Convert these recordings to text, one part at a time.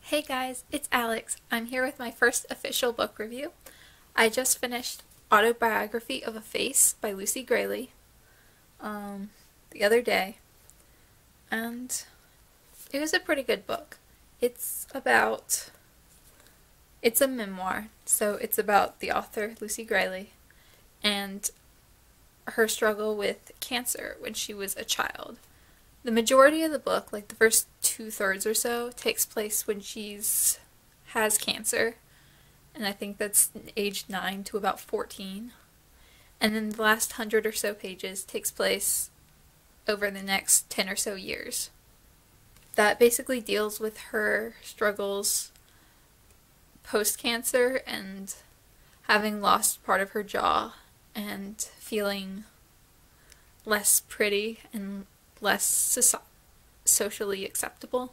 Hey guys, it's Alex. I'm here with my first official book review. I just finished Autobiography of a Face by Lucy Grealy the other day, and it was a pretty good book. It's a memoir, so it's about the author, Lucy Grealy, and her struggle with cancer when she was a child. The majority of the book, like the first 2/3 or so, takes place when has cancer, and I think that's age 9 to about 14. And then the last 100 or so pages takes place over the next 10 or so years. That basically deals with her struggles post-cancer and having lost part of her jaw and feeling less pretty and less socially acceptable.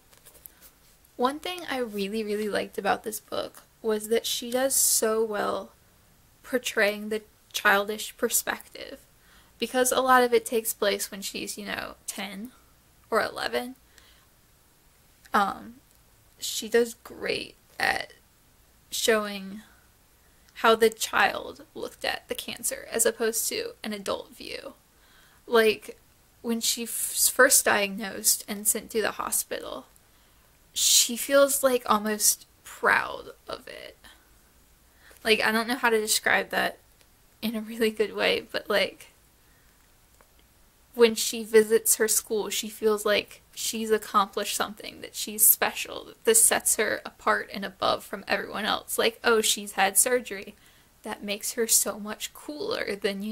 One thing I really liked about this book was that she does so well portraying the childish perspective, because a lot of it takes place when she's, 10 or 11. She does great at showing how the child looked at the cancer as opposed to an adult view. Like, when she's first diagnosed and sent to the hospital, she feels like almost proud of it. Like, I don't know how to describe that in a really good way, but like, when she visits her school, she feels like she's accomplished something, that she's special, that this sets her apart and above from everyone else. Like, oh, she's had surgery. That makes her so much cooler than,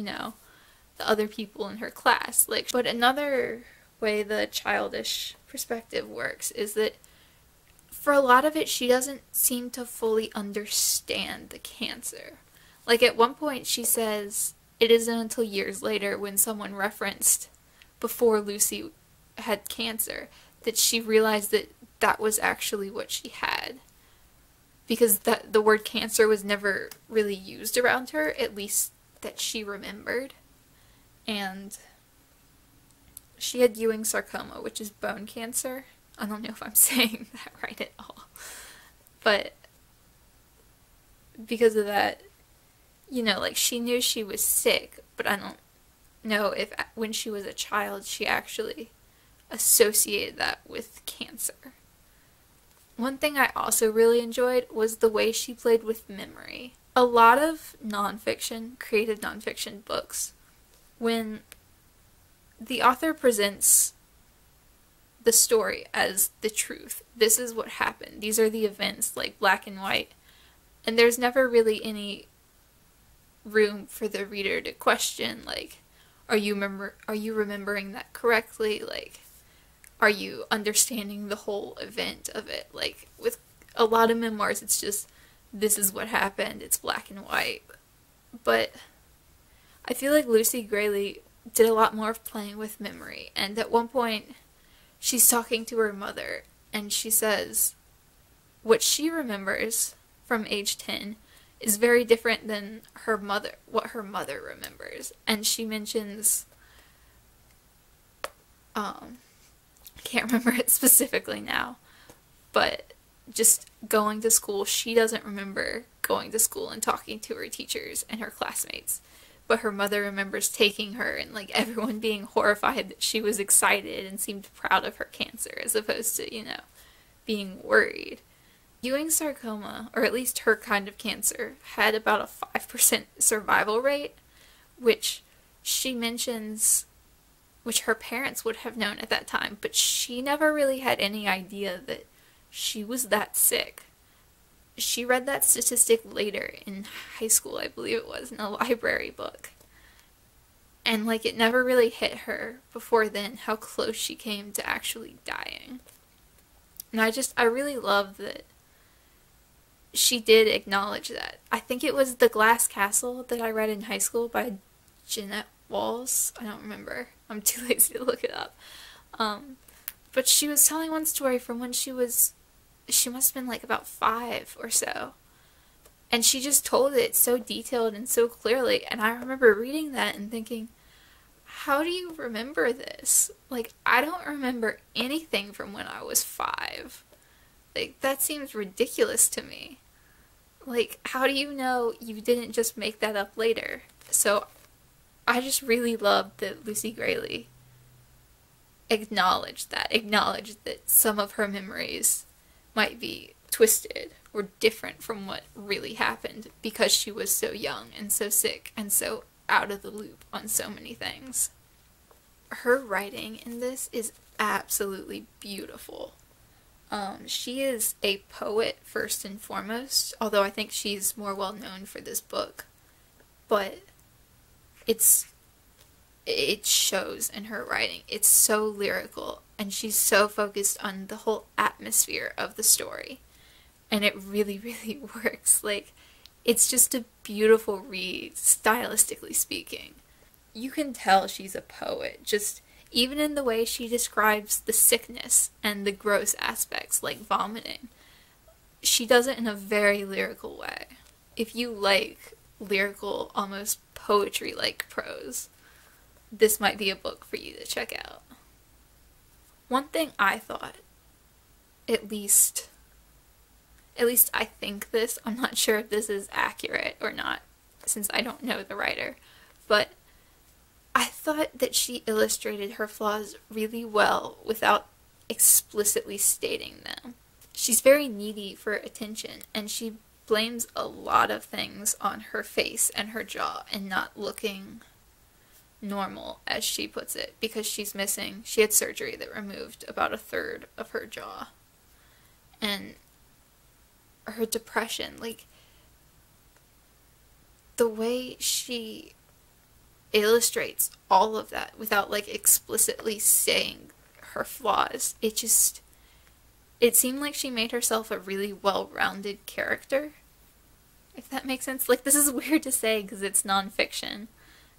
the other people in her class. But another way the childish perspective works is that for a lot of it, she doesn't seem to fully understand the cancer. Like, at one point she says it isn't until years later, when someone referenced before Lucy had cancer, that she realized that that was actually what she had. Because the word cancer was never really used around her, at least that she remembered. And she had Ewing sarcoma, which is bone cancer. I don't know if I'm saying that right at all. But because of that, she knew she was sick, but I don't know if when she was a child she actually associated that with cancer. One thing I also really enjoyed was the way she played with memory. A lot of creative nonfiction books, when the author presents the story as the truth, this is what happened, these are the events, like black and white, and there's never really any room for the reader to question, like, are you remembering that correctly? Like, are you understanding the whole event of it? Like, with a lot of memoirs, it's just, this is what happened, it's black and white. But I feel like Lucy Grealy did a lot more of playing with memory, and at one point she's talking to her mother, and she says what she remembers from age 10 is very different than what her mother remembers. And she mentions, I can't remember it specifically now, but just going to school, she doesn't remember going to school and talking to her teachers and her classmates. But her mother remembers taking her and, like, everyone being horrified that she was excited and seemed proud of her cancer, as opposed to, being worried. Ewing sarcoma, or at least her kind of cancer, had about a 5% survival rate, which she mentions, which her parents would have known at that time, but she never really had any idea that she was that sick. She read that statistic later in high school, I believe it was, in a library book. And, like, it never really hit her before then how close she came to actually dying. And I really love that she did acknowledge that. I think it was The Glass Castle that I read in high school by Jeanette Walls. I don't remember. I'm too lazy to look it up. But she was telling one story from when she must have been like about 5 or so. And she just told it so detailed and so clearly. And I remember reading that and thinking, how do you remember this? Like, I don't remember anything from when I was 5. Like, that seems ridiculous to me. Like, how do you know you didn't just make that up later? So, I just really love that Lucy Grealy acknowledged that some of her memories might be twisted or different from what really happened because she was so young and so sick and so out of the loop on so many things. Her writing in this is absolutely beautiful. She is a poet first and foremost, although I think she's more well known for this book. But it shows in her writing. It's so lyrical, and she's so focused on the whole atmosphere of the story. And it really, really works. Like, it's just a beautiful read, stylistically speaking. You can tell she's a poet, just even in the way she describes the sickness and the gross aspects, like vomiting. She does it in a very lyrical way. If you like lyrical, almost poetry-like prose, this might be a book for you to check out. One thing I thought, at least I think this, I'm not sure if this is accurate or not, since I don't know the writer, but I thought that she illustrated her flaws really well without explicitly stating them. She's very needy for attention, and she blames a lot of things on her face and her jaw and not looking normal, as she puts it, because she had surgery that removed about a third of her jaw. And her depression, like, the way she illustrates all of that without, like, explicitly saying her flaws, it seemed like she made herself a really well-rounded character, if that makes sense. Like, this is weird to say because it's nonfiction,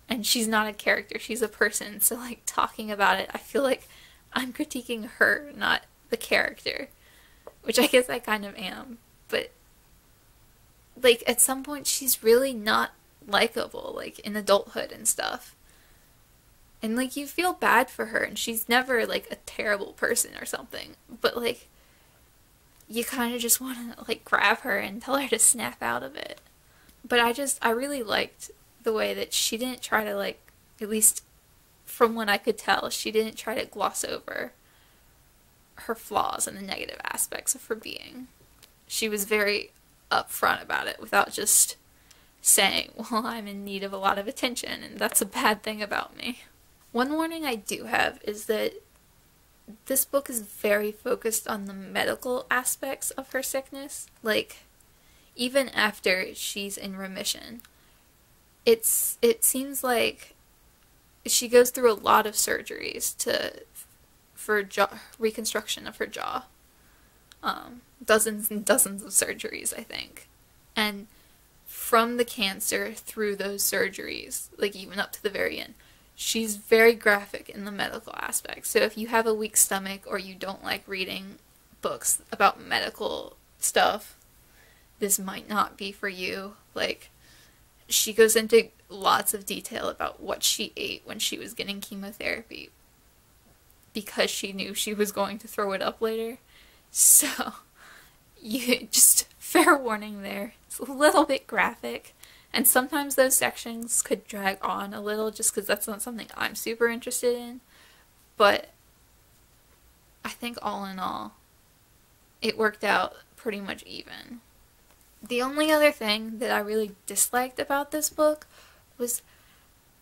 and she's not a character, she's a person, so, like, talking about it, I feel like I'm critiquing her, not the character, which I guess I kind of am, but, like, at some point she's really not likable, like, in adulthood and stuff. And, like, you feel bad for her, and she's never, like, a terrible person or something, but, like, you kind of just want to, like, grab her and tell her to snap out of it. But I really liked the way that she didn't try to, like, at least from what I could tell, she didn't try to gloss over her flaws and the negative aspects of her being. She was very upfront about it without just saying, well, I'm in need of a lot of attention, and that's a bad thing about me. One warning I do have is that this book is very focused on the medical aspects of her sickness. Like, even after she's in remission, it seems like she goes through a lot of surgeries for reconstruction of her jaw. Dozens and dozens of surgeries, I think. And from the cancer through those surgeries, like even up to the very end, she's very graphic in the medical aspect. So if you have a weak stomach or you don't like reading books about medical stuff, this might not be for you. Like, she goes into lots of detail about what she ate when she was getting chemotherapy because she knew she was going to throw it up later. So, you just, fair warning there. It's a little bit graphic, and sometimes those sections could drag on a little just because that's not something I'm super interested in, but I think all in all, it worked out pretty much even. The only other thing that I really disliked about this book was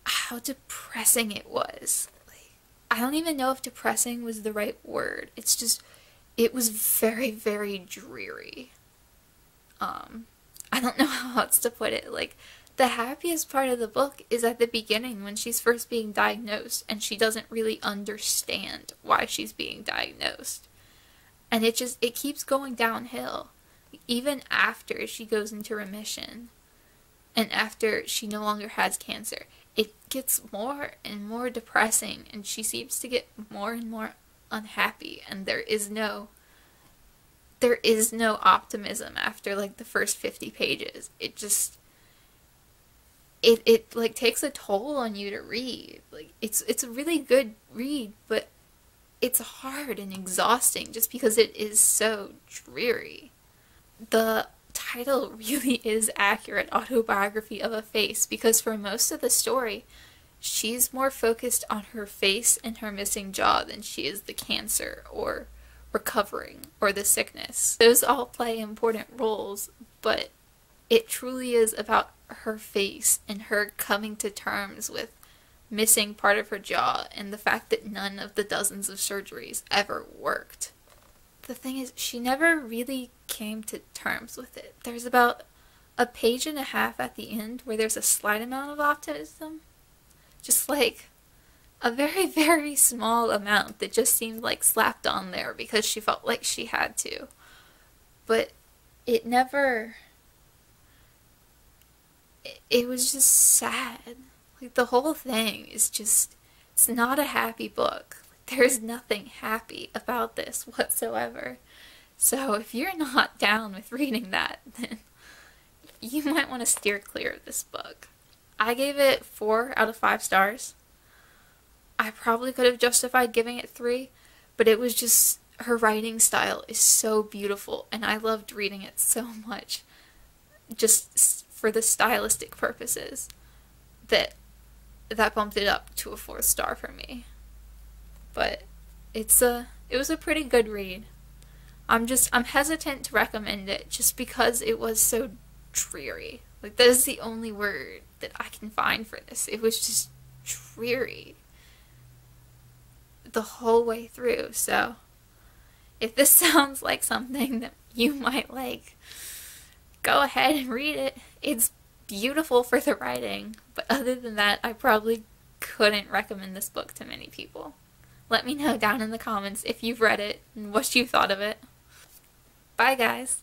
how depressing it was. Like, I don't even know if depressing was the right word. It's just, it was very, very dreary. I don't know how else to put it. Like, the happiest part of the book is at the beginning when she's first being diagnosed and she doesn't really understand why she's being diagnosed. And it keeps going downhill. Even after she goes into remission and after she no longer has cancer, it gets more and more depressing, and she seems to get more and more unhappy, and there is no optimism after like the first 50 pages. It like takes a toll on you to read. Like, it's a really good read, but it's hard and exhausting just because it is so dreary. The title really is accurate, Autobiography of a Face, because for most of the story, she's more focused on her face and her missing jaw than she is the cancer or recovering or the sickness. Those all play important roles, but it truly is about her face and her coming to terms with missing part of her jaw and the fact that none of the dozens of surgeries ever worked. The thing is, she never really came to terms with it. There's about a page and a half at the end where there's a slight amount of optimism. Just like a very, very small amount that just seemed like slapped on there because she felt like she had to. But it never... It was just sad. Like, the whole thing is just... It's not a happy book. There's nothing happy about this whatsoever. So if you're not down with reading that, then you might want to steer clear of this book. I gave it 4 out of 5 stars. I probably could have justified giving it 3, but it was just, her writing style is so beautiful, and I loved reading it so much, just for the stylistic purposes, that bumped it up to a 4th star for me. But it was a pretty good read. I'm hesitant to recommend it just because it was so dreary. Like, that is the only word that I can find for this. It was just dreary the whole way through. So if this sounds like something that you might like, go ahead and read it. It's beautiful for the writing, but other than that, I probably couldn't recommend this book to many people. Let me know down in the comments if you've read it and what you thought of it. Bye, guys.